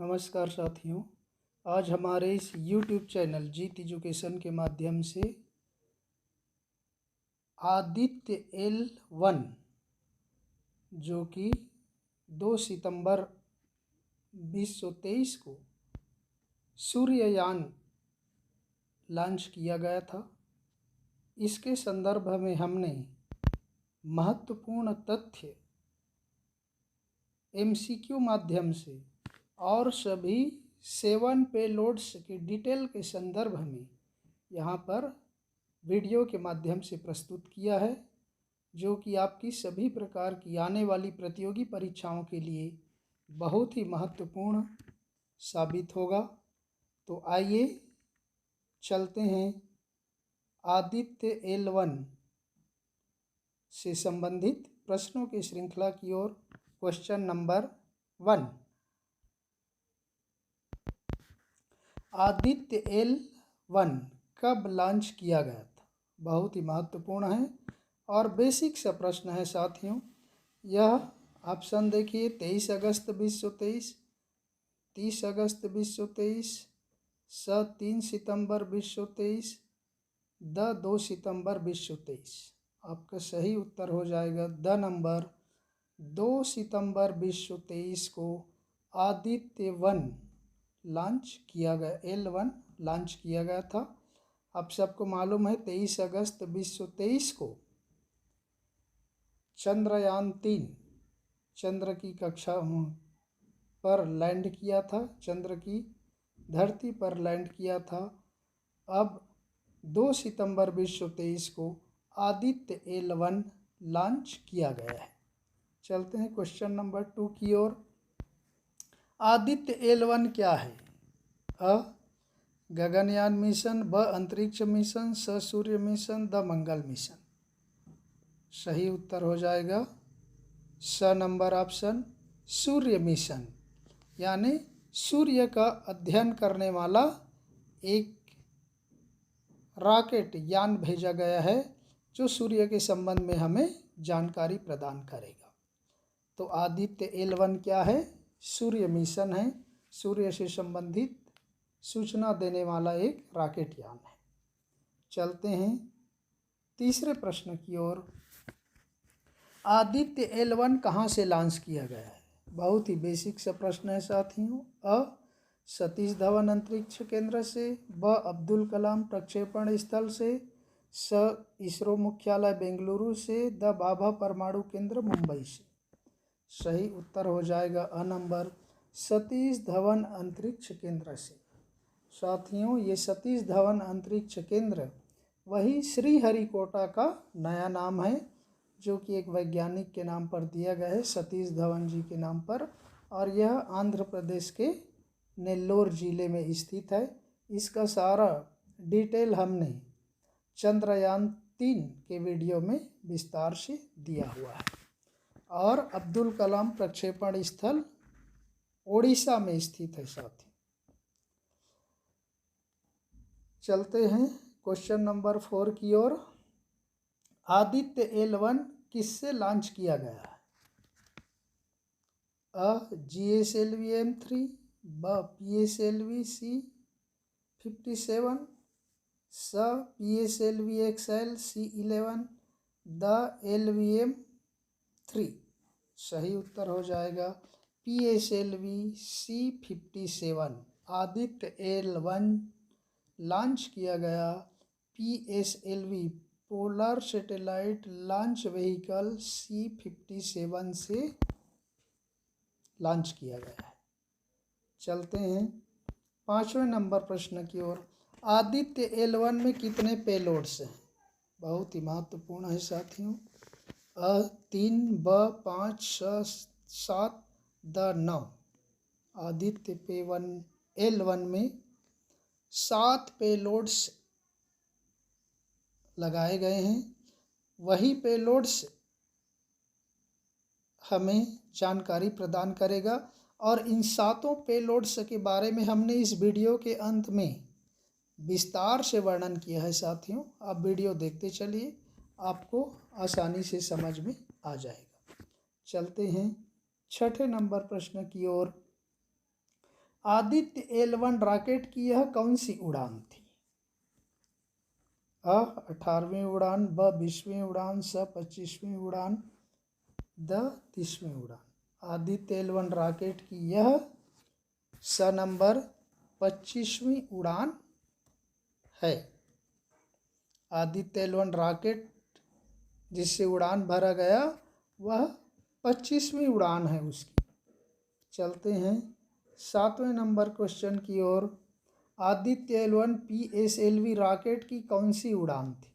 नमस्कार साथियों। आज हमारे इस YouTube चैनल जीत एजुकेशन के माध्यम से आदित्य L1 जो कि 2 सितंबर 2023 को सूर्ययान लॉन्च किया गया था, इसके संदर्भ में हमने महत्वपूर्ण तथ्य MCQ माध्यम से और सभी 7 पेलोड्स की डिटेल के संदर्भ में यहाँ पर वीडियो के माध्यम से प्रस्तुत किया है, जो कि आपकी सभी प्रकार की आने वाली प्रतियोगी परीक्षाओं के लिए बहुत ही महत्वपूर्ण साबित होगा। तो आइए चलते हैं आदित्य L1 से संबंधित प्रश्नों की श्रृंखला की ओर। क्वेश्चन नंबर 1, आदित्य L1 कब लॉन्च किया गया था? बहुत ही महत्वपूर्ण है और बेसिक सा प्रश्न है साथियों। यह ऑप्शन देखिए 23 अगस्त 2023, 30 अगस्त 2023, 3 सितंबर 2023, 2 सितंबर 2023। आपका सही उत्तर हो जाएगा द नंबर 2 सितंबर 2023 को आदित्य 1 लॉन्च किया गया, L1 लॉन्च किया गया था। आप सबको मालूम है 23 अगस्त 2023 को चंद्रयान 3 चंद्र की कक्षा पर लैंड किया था, चंद्र की धरती पर लैंड किया था। अब 2 सितंबर 2023 को आदित्य L1 लॉन्च किया गया है। चलते हैं क्वेश्चन नंबर 2 की ओर। आदित्य L1 क्या है? अ गगनयान मिशन, ब अंतरिक्ष मिशन, स सूर्य मिशन, द मंगल मिशन। सही उत्तर हो जाएगा स नंबर ऑप्शन, सूर्य मिशन, यानी सूर्य का अध्ययन करने वाला एक रॉकेट यान भेजा गया है जो सूर्य के संबंध में हमें जानकारी प्रदान करेगा। तो आदित्य L1 क्या है? सूर्य मिशन है, सूर्य से संबंधित सूचना देने वाला एक रॉकेट यान है। चलते हैं तीसरे प्रश्न की ओर। आदित्य L1 कहाँ से लॉन्च किया गया है? बहुत ही बेसिक सा प्रश्न है साथियों। अ सतीश धवन अंतरिक्ष केंद्र से, ब अब्दुल कलाम प्रक्षेपण स्थल से, स इसरो मुख्यालय बेंगलुरु से, द भाभा परमाणु केंद्र मुंबई से। सही उत्तर हो जाएगा अ नंबर, सतीश धवन अंतरिक्ष केंद्र से। साथियों, ये सतीश धवन अंतरिक्ष केंद्र वही श्रीहरिकोटा का नया नाम है, जो कि एक वैज्ञानिक के नाम पर दिया गया है, सतीश धवन जी के नाम पर, और यह आंध्र प्रदेश के नेल्लोर जिले में स्थित है। इसका सारा डिटेल हमने चंद्रयान 3 के वीडियो में विस्तार से दिया हुआ है। और अब्दुल कलाम प्रक्षेपण स्थल ओडिशा में स्थित है साथी। चलते हैं क्वेश्चन नंबर 4 की ओर। आदित्य L1 किससे लॉन्च किया गया है? अ GSLV M3, ब PSLV C57, स PSLV XL C11, the LVM3। सही उत्तर हो जाएगा PSLV C57। Aditya L1 launch किया गया PSLV polar satellite launch vehicle C57 से लॉन्च किया गया है। चलते हैं 5वें नंबर प्रश्न की ओर। आदित्य L1 में कितने पेलोड्स हैं? बहुत ही महत्वपूर्ण है साथियों। अ 3, ब 5, स 7, द 9। आदित्य L1 में 7 पेलोड्स लगाए गए हैं। वही पेलोड्स हमें जानकारी प्रदान करेगा और इन 7 पेलोड्स के बारे में हमने इस वीडियो के अंत में विस्तार से वर्णन किया है साथियों। आप वीडियो देखते चलिए, आपको आसानी से समझ में आ जाएगा। चलते हैं 6ठे नंबर प्रश्न की ओर। आदित्य L1 रॉकेट की यह कौन सी उड़ान थी? अ 18वीं उड़ान, ब 20वीं उड़ान, स 25वीं उड़ान, द 30वीं उड़ान। आदित्य L1 रॉकेट की यह स नंबर 25वीं उड़ान है। आदित्य L1 रॉकेट जिससे उड़ान भरा गया वह 25वीं उड़ान है उसकी। चलते हैं 7वें नंबर क्वेश्चन की ओर। आदित्य L1 PSLV रॉकेट की कौन सी उड़ान थी?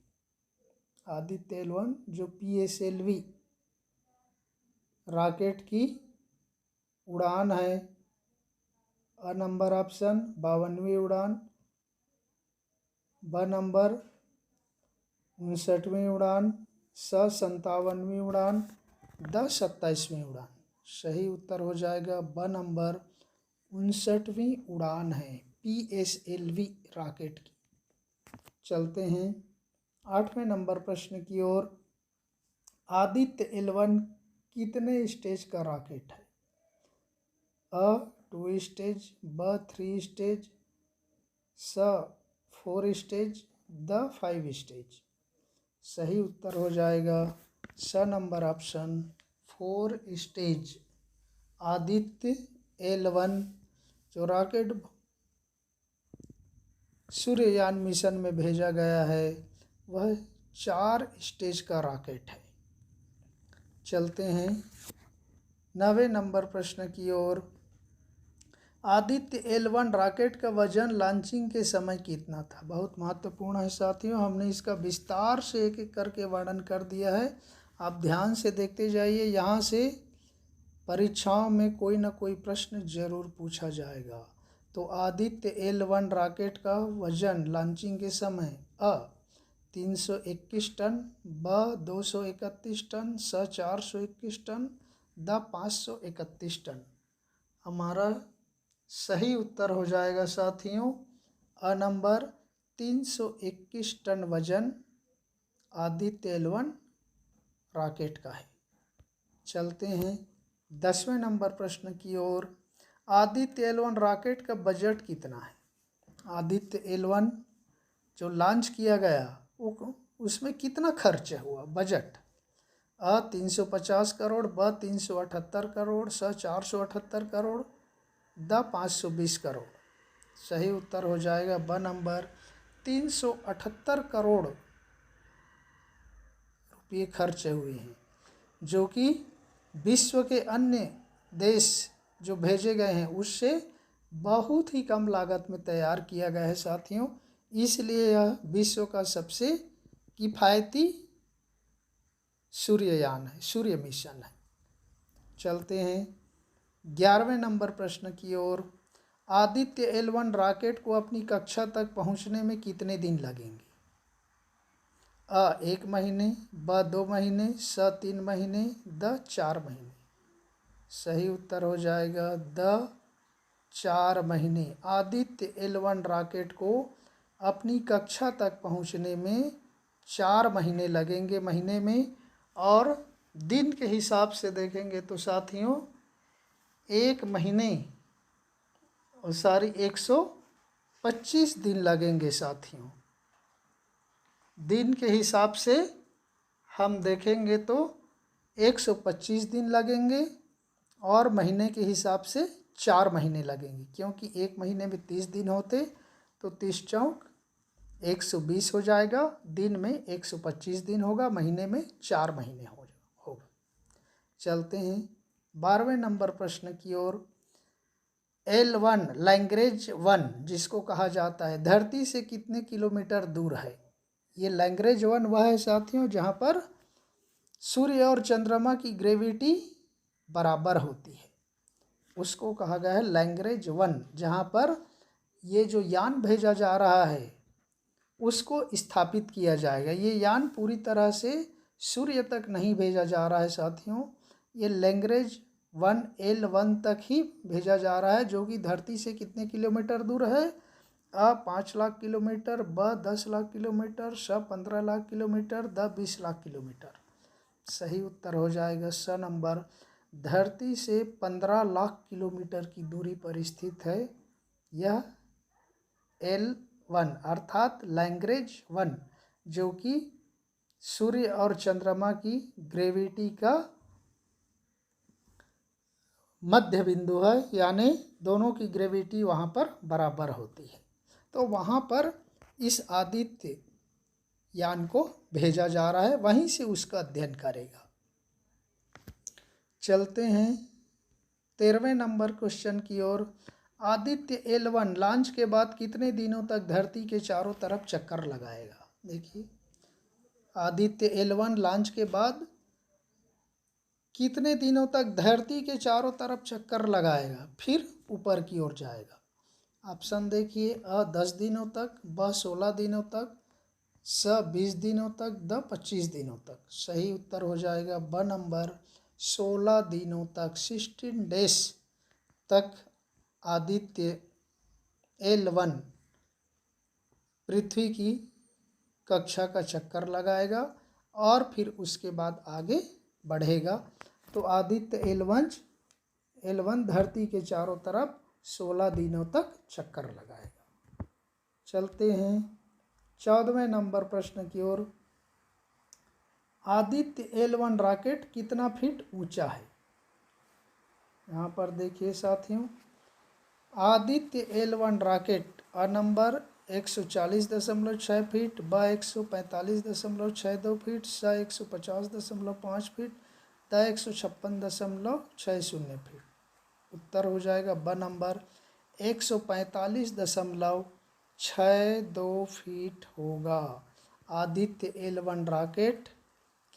आदित्य L1 जो PSLV रॉकेट की उड़ान है। अ नंबर ऑप्शन 52वीं उड़ान, ब नंबर 59वीं उड़ान, स 57वीं उड़ान, द 27वीं उड़ान। सही उत्तर हो जाएगा ब नंबर 59वीं उड़ान है PSLV रॉकेट की। चलते हैं 8वें नंबर प्रश्न की ओर। आदित्य L1 कितने स्टेज का रॉकेट है? अ 2 स्टेज, ब 3 स्टेज, स 4 स्टेज, द 5 स्टेज। सही उत्तर हो जाएगा स number option 4 stage. Aditya L1 जो रॉकेट सूर्ययान मिशन में भेजा गया है वह 4 स्टेज का रॉकेट है। चलते हैं 9वें नंबर प्रश्न की ओर। आदित्य L1 रॉकेट का वजन लॉन्चिंग के समय कितना था? बहुत महत्वपूर्ण है साथियों, हमने इसका विस्तार से एक एक करके वर्णन कर दिया है। आप ध्यान से देखते जाइए, यहाँ से परीक्षाओं में कोई ना कोई प्रश्न जरूर पूछा जाएगा। तो आदित्य L1 रॉकेट का वजन लॉन्चिंग के समय अ 321 टन, ब 231 टन, स 421 टन, द 531 टन। हमारा सही उत्तर हो जाएगा साथियों अ नंबर 321 टन वजन आदित्य L1 रॉकेट का है। चलते हैं 10वें नंबर प्रश्न की ओर। आदित्य L1 रॉकेट का बजट कितना है? आदित्य L1 जो लॉन्च किया गया वो उसमें कितना खर्च हुआ बजट? अ 350 करोड़, ब 378 करोड़, स 478 करोड़, द 520 करोड़। सही उत्तर हो जाएगा ब नंबर 378 करोड़ रुपये खर्च हुए हैं, जो कि विश्व के अन्य देश जो भेजे गए हैं उससे बहुत ही कम लागत में तैयार किया गया है साथियों। इसलिए यह विश्व का सबसे किफ़ायती सूर्ययान है, सूर्य मिशन है। चलते हैं 11वें नंबर प्रश्न की ओर। आदित्य L1 रॉकेट को अपनी कक्षा तक पहुंचने में कितने दिन लगेंगे? अ 1 महीने, ब 2 महीने, स 3 महीने, द 4 महीने। सही उत्तर हो जाएगा द 4 महीने। आदित्य L1 रॉकेट को अपनी कक्षा तक पहुंचने में 4 महीने लगेंगे महीने में। और दिन के हिसाब से देखेंगे तो साथियों 1 महीने और सारी 125 दिन लगेंगे साथियों। दिन के हिसाब से हम देखेंगे तो 125 दिन लगेंगे और महीने के हिसाब से 4 महीने लगेंगे, क्योंकि 1 महीने में 30 दिन होते तो 30 चौक 120 हो जाएगा, दिन में 125 दिन होगा, महीने में 4 महीने होगा। चलते हैं 12वें नंबर प्रश्न की ओर। L1 लैग्रेंज 1 जिसको कहा जाता है धरती से कितने किलोमीटर दूर है? ये लैग्रेंज 1 वह है साथियों जहाँ पर सूर्य और चंद्रमा की ग्रेविटी बराबर होती है, उसको कहा गया है लैग्रेंज 1। जहाँ पर ये जो यान भेजा जा रहा है उसको स्थापित किया जाएगा। ये यान पूरी तरह से सूर्य तक नहीं भेजा जा रहा है साथियों, ये लैग्रेंज 1 L1 तक ही भेजा जा रहा है, जो कि धरती से कितने किलोमीटर दूर है? अ 5 लाख किलोमीटर, ब 10 लाख किलोमीटर, स 15 lakh kilometre, the 20 lakh kilometre. सही उत्तर हो जाएगा स नंबर। धरती से 15 लाख किलोमीटर की दूरी पर स्थित है यह L1 अर्थात लैग्रेंज 1 जो कि सूर्य और चंद्रमा की ग्रेविटी का मध्य बिंदु है, यानी दोनों की ग्रेविटी वहाँ पर बराबर होती है। तो वहाँ पर इस आदित्य यान को भेजा जा रहा है, वहीं से उसका अध्ययन करेगा। चलते हैं 13वें नंबर क्वेश्चन की ओर। आदित्य L1 लॉन्च के बाद कितने दिनों तक धरती के चारों तरफ चक्कर लगाएगा? देखिए, आदित्य L1 लॉन्च के बाद कितने दिनों तक धरती के चारों तरफ चक्कर लगाएगा, फिर ऊपर की ओर जाएगा। ऑप्शन देखिए, अ 10 दिनों तक, ब 16 दिनों तक, स 20 दिनों तक, द 25 दिनों तक। सही उत्तर हो जाएगा ब नंबर 16 दिनों तक, 16 डेज तक आदित्य L1 पृथ्वी की कक्षा का चक्कर लगाएगा और फिर उसके बाद आगे बढ़ेगा। तो आदित्य L1 धरती के चारों तरफ 16 दिनों तक चक्कर लगाएगा। चलते हैं 14वें नंबर प्रश्न की ओर। आदित्य L1 रॉकेट कितना फीट ऊंचा है? यहाँ पर देखिए साथियों, Aditya L1 rocket a number 140.6 feet, ब 145.62 फीट, स 150.5 फीट, द 156.60 फीट। उत्तर हो जाएगा ब नंबर 145.62 फीट होगा। आदित्य L1 रॉकेट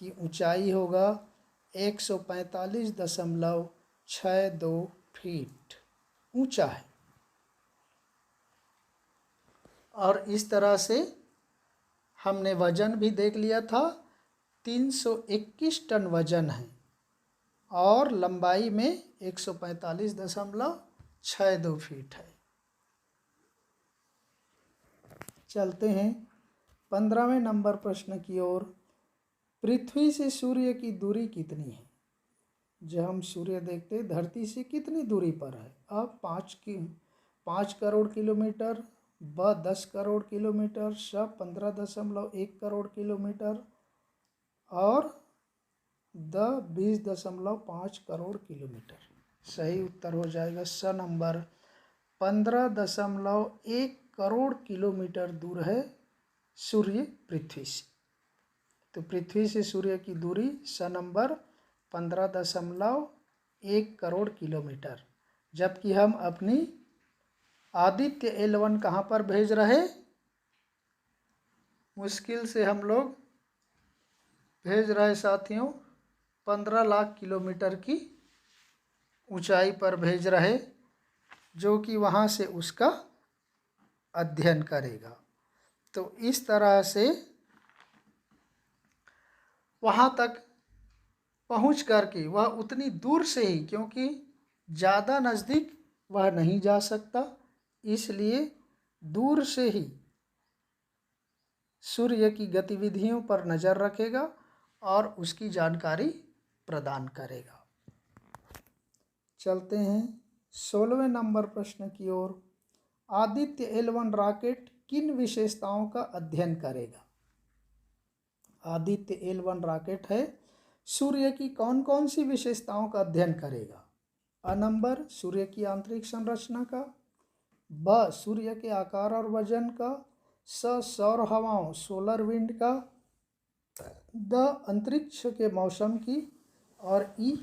की ऊंचाई होगा 145.62 फीट ऊंचा है। और इस तरह से हमने वजन भी देख लिया था, 321 टन वजन है और लंबाई में 145.62 फीट है। चलते हैं 15वें नंबर प्रश्न की ओर। पृथ्वी से सूर्य की दूरी कितनी है? जब हम सूर्य देखते हैं धरती से कितनी दूरी पर है? अब 5 करोड़ किलोमीटर, ब 10 करोड़ किलोमीटर, स 15.1 करोड़ किलोमीटर और द 20.5 करोड़ किलोमीटर। सही उत्तर हो जाएगा स नंबर 15.1 करोड़ किलोमीटर दूर है सूर्य पृथ्वी से। तो पृथ्वी से सूर्य की दूरी स नंबर 15.1 करोड़ किलोमीटर। जबकि हम अपनी आदित्य L1 कहाँ पर भेज रहे? मुश्किल से हम लोग भेज रहे साथियों 15 लाख किलोमीटर की ऊंचाई पर भेज रहे, जो कि वहाँ से उसका अध्ययन करेगा। तो इस तरह से वहाँ तक पहुँच करके वह उतनी दूर से ही, क्योंकि ज़्यादा नज़दीक वह नहीं जा सकता, इसलिए दूर से ही सूर्य की गतिविधियों पर नज़र रखेगा और उसकी जानकारी प्रदान करेगा। चलते हैं 16वें नंबर प्रश्न की ओर। आदित्य L1 रॉकेट किन विशेषताओं का अध्ययन करेगा? आदित्य L1 रॉकेट है, सूर्य की कौन कौन सी विशेषताओं का अध्ययन करेगा? अ नंबर सूर्य की आंतरिक संरचना का, ब सूर्य के आकार और वजन का, स सौर हवाओं सोलर विंड का, द अंतरिक्ष के मौसम की और ई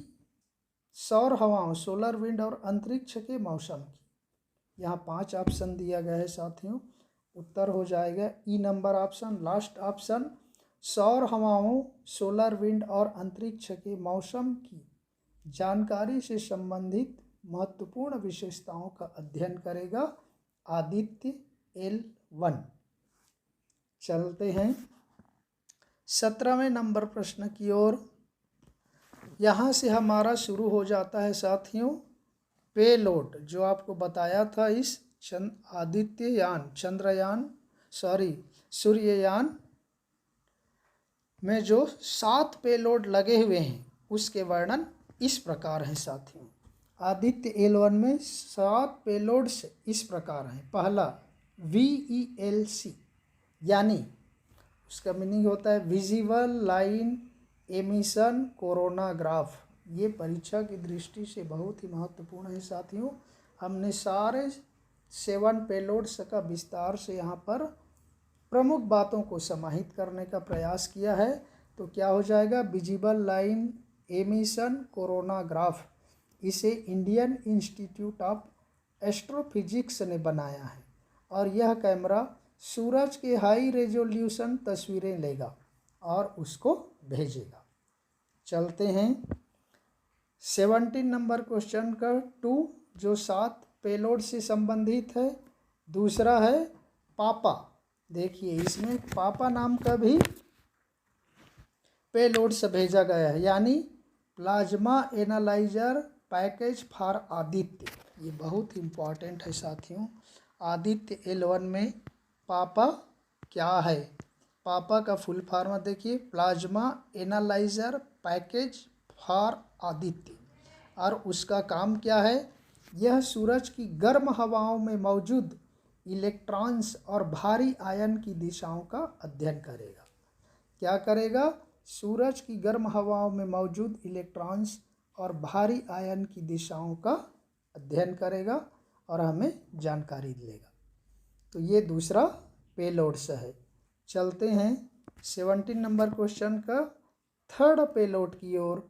सौर हवाओं सोलर विंड और अंतरिक्ष के मौसम की। यहाँ 5 ऑप्शन दिया गया है साथियों। उत्तर हो जाएगा ई नंबर ऑप्शन, लास्ट ऑप्शन, सौर हवाओं सोलर विंड और अंतरिक्ष के मौसम की जानकारी से संबंधित महत्वपूर्ण विशेषताओं का अध्ययन करेगा आदित्य L1। चलते हैं 17वें नंबर प्रश्न की ओर। यहाँ से हमारा शुरू हो जाता है साथियों पेलोड, जो आपको बताया था इस सूर्ययान में जो 7 पेलोड लगे हुए हैं उसके वर्णन इस प्रकार हैं साथियों। आदित्य L1 में 7 पेलोड्स इस प्रकार हैं। पहला VELC यानी उसका मीनिंग होता है विजिबल लाइन एमिशन कोरोनाग्राफ। ये परीक्षा की दृष्टि से बहुत ही महत्वपूर्ण है साथियों। हमने सारे 7 पेलोड्स का विस्तार से यहाँ पर प्रमुख बातों को समाहित करने का प्रयास किया है। तो क्या हो जाएगा, विजिबल लाइन एमिशन कोरोनाग्राफ। इसे इंडियन इंस्टीट्यूट ऑफ एस्ट्रोफिजिक्स ने बनाया है और यह कैमरा सूरज के हाई रेजोल्यूशन तस्वीरें लेगा और उसको भेजेगा। चलते हैं 17 नंबर क्वेश्चन का 2 जो 7 पेलोड से संबंधित है। दूसरा है पापा। देखिए इसमें पापा नाम का भी पेलोड से भेजा गया है, यानी plasma analyser package for Aditya. ये बहुत इम्पॉर्टेंट है साथियों। आदित्य L1 में पापा क्या है, पापा का फुल फॉर्म देखिए, plasma analyser package for Aditya. और उसका काम क्या है, यह सूरज की गर्म हवाओं में मौजूद इलेक्ट्रॉन्स और भारी आयन की दिशाओं का अध्ययन करेगा। क्या करेगा, सूरज की गर्म हवाओं में मौजूद इलेक्ट्रॉन्स और भारी आयन की दिशाओं का अध्ययन करेगा और हमें जानकारी देगा। तो ये दूसरा पेलोड्स है। चलते हैं 17 नंबर क्वेश्चन का थर्ड पेलोड की ओर।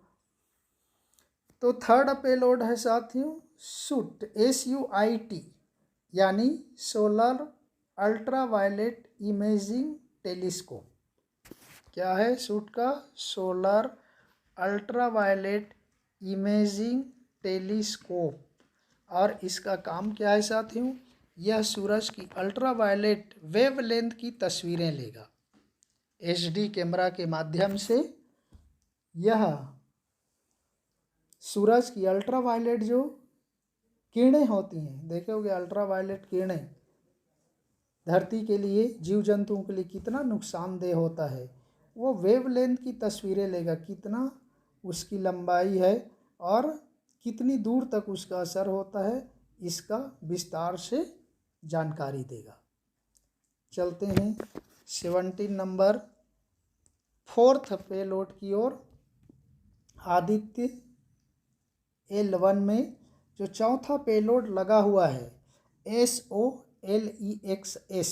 तो थर्ड पेलोड है साथियों SUT SUIT यानी सोलर अल्ट्रावायलेट इमेजिंग टेलीस्कोप। क्या है SUT का, सोलर अल्ट्रावायलेट इमेजिंग टेलीस्कोप। और इसका काम क्या है साथियों, यह सूरज की अल्ट्रावायलेट वेवलेंथ की तस्वीरें लेगा। HD कैमरा के माध्यम से यह सूरज की अल्ट्रावायलेट जो किरणें होती हैं, देखोगे अल्ट्रावायलेट किरणें धरती के लिए, जीव जंतुओं के लिए कितना नुकसानदेह होता है, वो वेवलेंथ की तस्वीरें लेगा। कितना उसकी लंबाई है और कितनी दूर तक उसका असर होता है, इसका विस्तार से जानकारी देगा। चलते हैं 17 नंबर फोर्थ पेलोड की ओर। आदित्य L1 में जो चौथा पेलोड लगा हुआ है SOLEXS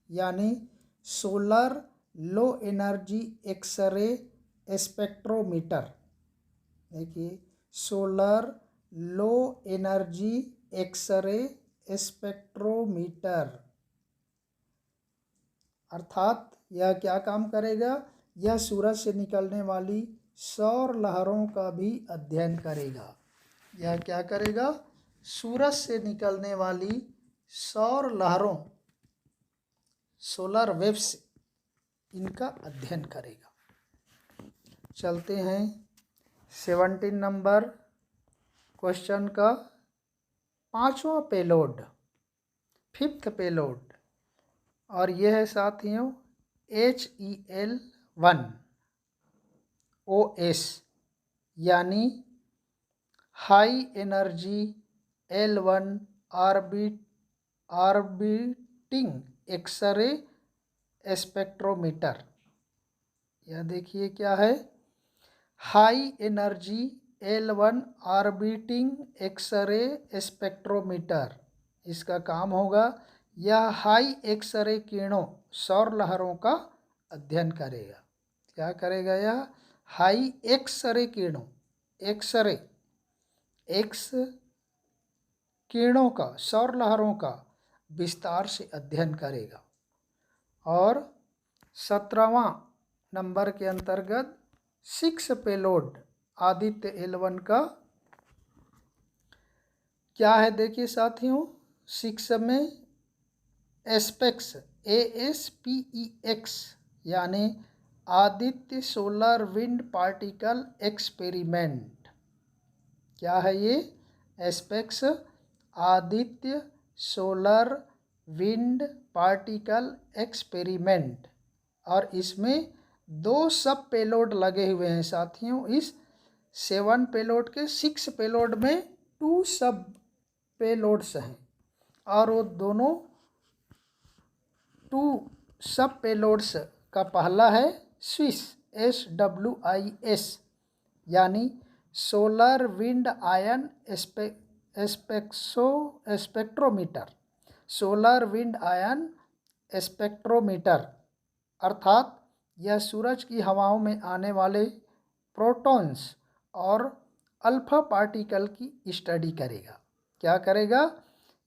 यानी solar low energy x ray spectrometer. देखिए solar low energy x ray spectrometer, अर्थात यह क्या काम करेगा, यह सूरज से निकलने वाली सौर लहरों का भी अध्ययन करेगा। यह क्या करेगा, सूरज से निकलने वाली सौर लहरों, सोलर वेव्स, इनका अध्ययन करेगा। चलते हैं 17 नंबर क्वेश्चन का पांचवा पेलोड, फिफ्थ पेलोड। और यह है साथियों HEL1 OS यानी high energy L1 orbiting x ray spectrometer. यह देखिए क्या है, high energy L1 orbiting x ray spectrometer. इसका काम होगा, यह हाई एक्सरे किरणों, सौर लहरों का अध्ययन करेगा। क्या करेगा, यह हाई एक्सरे किरणों, एक्सरे एक्स किरणों का, सौर लहरों का विस्तार से अध्ययन करेगा। और 17वां नंबर के अंतर्गत 6 पेलोड आदित्य L1 का क्या है, देखिए साथियों 6 में एस्पेक्स ASPEX यानी Aditya solar wind particle experiment. क्या है ये, ASPEX Aditya solar wind particle experiment. और इसमें 2 सब पेलोड लगे हुए हैं साथियों। इस 7 पेलोड के 6 पेलोड में 2 सब पेलोड्स हैं और वो दोनों 2 सब पेलोड्स का पहला है स्विस SWIS यानी solar wind ion spectrometer. Solar wind ion spectrometer अर्थात यह सूरज की हवाओं में आने वाले प्रोटॉन्स और अल्फा पार्टिकल की स्टडी करेगा। क्या करेगा?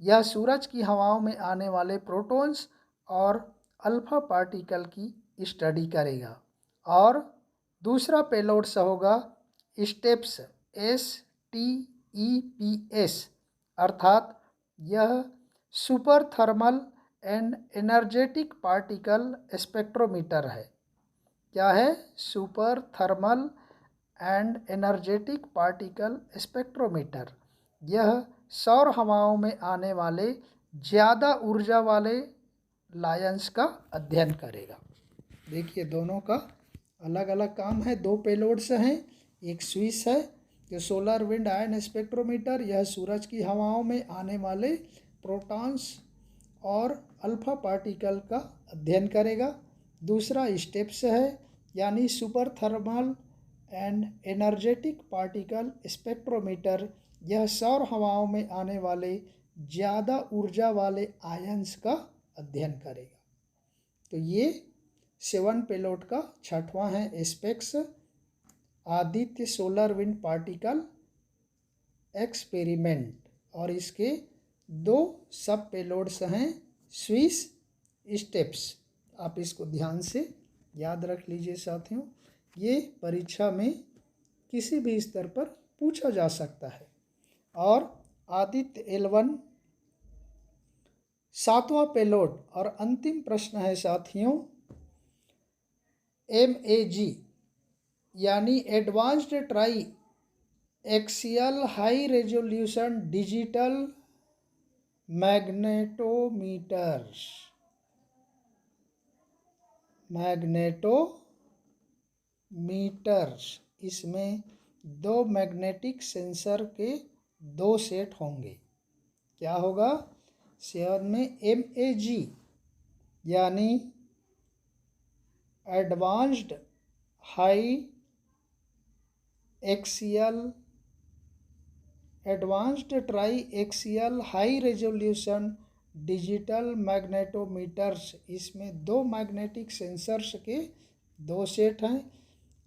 यह सूरज की हवाओं में आने वाले प्रोटॉन्स और अल्फा पार्टिकल की स्टडी करेगा। और दूसरा पेलोड होगा स्टेप्स STEPS अर्थात यह super thermal and energetic particle spectrometer है। क्या है? Super thermal and energetic particle spectrometer. यह सौर हवाओं में आने वाले ज़्यादा ऊर्जा वाले लायंस का अध्ययन करेगा। देखिए दोनों का अलग अलग काम है। 2 पेलोड्स हैं, एक स्विस है जो सोलर विंड आयन स्पेक्ट्रोमीटर, यह सूरज की हवाओं में आने वाले प्रोटॉन्स और अल्फा पार्टिकल का अध्ययन करेगा। दूसरा स्टेप्स है यानी super thermal and energetic particle spectrometer, यह सौर हवाओं में आने वाले ज़्यादा ऊर्जा वाले आयंस का अध्ययन करेगा। तो ये 7 पेलोड का 6वां है specs Aditya solar wind particle experiment और इसके 2 सब पेलोड्स हैं स्विस स्टेप्स। आप इसको ध्यान से याद रख लीजिए साथियों, ये परीक्षा में किसी भी स्तर पर पूछा जा सकता है। और आदित्य L1 7वां पेलोड और अंतिम प्रश्न है साथियों MAG यानी advanced tri axial high resolution digital magnetometers. इसमें 2 मैग्नेटिक सेंसर के 2 सेट होंगे। क्या होगा? 7 में MAG यानी advanced tri axial high resolution digital magnetometers. इसमें 2 मैग्नेटिक सेंसर्स के 2 सेट हैं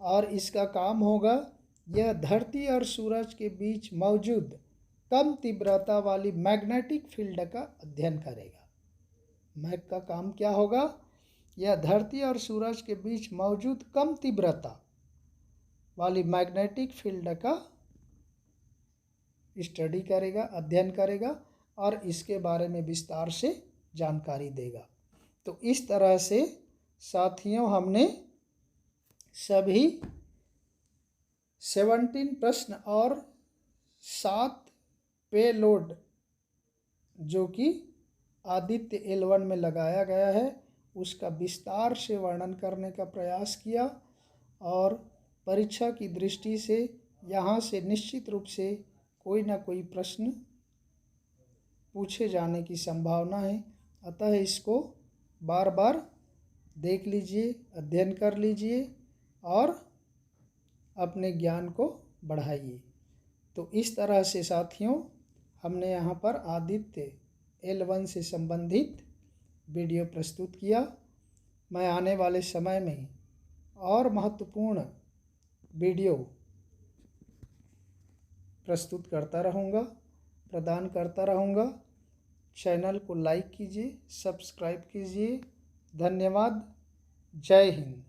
और इसका काम होगा यह धरती और सूरज के बीच मौजूद कम तीव्रता वाली मैग्नेटिक फील्ड का अध्ययन करेगा। मैग का काम क्या होगा? यह धरती और सूरज के बीच मौजूद कम तीव्रता वाली मैग्नेटिक फील्ड का स्टडी करेगा, अध्ययन करेगा और इसके बारे में विस्तार से जानकारी देगा। तो इस तरह से साथियों हमने सभी 17 प्रश्न और 7 पेलोड जो कि आदित्य L1 में लगाया गया है उसका विस्तार से वर्णन करने का प्रयास किया। और परीक्षा की दृष्टि से यहाँ से निश्चित रूप से कोई ना कोई प्रश्न पूछे जाने की संभावना है। अतः इसको बार बार देख लीजिए, अध्ययन कर लीजिए और अपने ज्ञान को बढ़ाइए। तो इस तरह से साथियों हमने यहाँ पर आदित्य L1 से संबंधित वीडियो प्रस्तुत किया। मैं आने वाले समय में और महत्वपूर्ण वीडियो प्रस्तुत करता रहूँगा, प्रदान करता रहूँगा। चैनल को लाइक कीजिए, सब्सक्राइब कीजिए। धन्यवाद। जय हिंद।